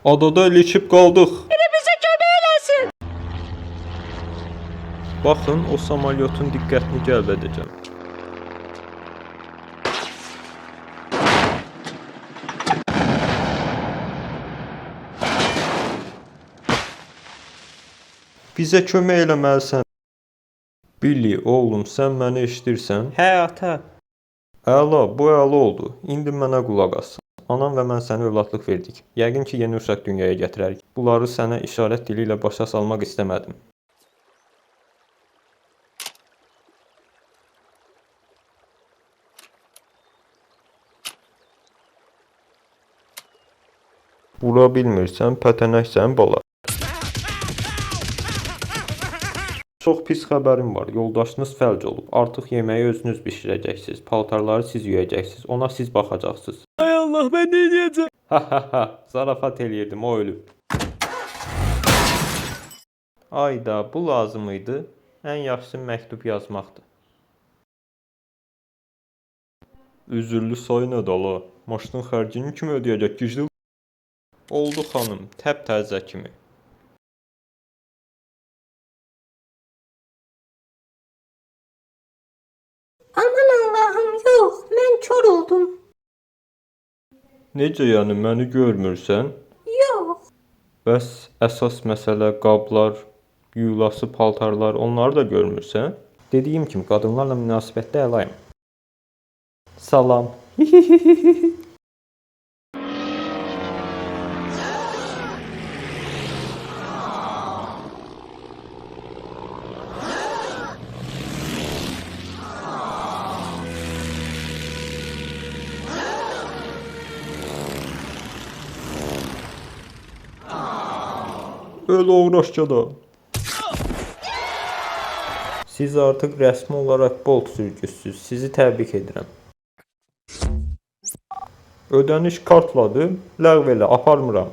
Adada ilişib qaldıq. Bizə kömək eləsin. Baxın, o samalyotun diqqətini cəlb edəcəm. Bizə kömək eləməlisən. Billy, oğlum, sən məni eşidirsən? Hə, ata. Əla, bu əla oldu. İndi mənə qulaq as. Anam və mən sənə övladlıq verdik. Yəqin ki, yeni uşaq dünyaya gətirərik. Bunları sənə işarət dili ilə başa salmaq istəmədim. Vura bilmirsən, pətənəksən bala. Çox pis xəbərim var. Yoldaşınız fəlc olub. Artıq yeməyi özünüz bişirəcəksiniz. Paltarları siz yuyacaqsınız. Ona siz baxacaqsınız. Ay Allah, mən nə edəcəm? Ha ha ha. Zarafat eləyirdim, o ölüb. Ayda, bu lazım idi. Ən yaxşısı məktub yazmaqdır. Üzürlü say nədir ala? Maşının xərcini kim ödəyəcək? Gicli oldu xanım, təp-təzə kimi. Aman Allah'ım, yox, mən kör oldum. Necə yəni, məni görmürsən? Yox. Bəs əsas məsələ qablar, yuyulası paltarlar, onları da görmürsən? Dediyim kimi, qadınlarla münasibətdə əlayım. Salam. Öl uğraşcada. Siz artıq rəsmi olaraq Bolt sürücüsüz. Sizi təbrik edirəm. Ödəniş kartladır, ləğv elə, aparmıram.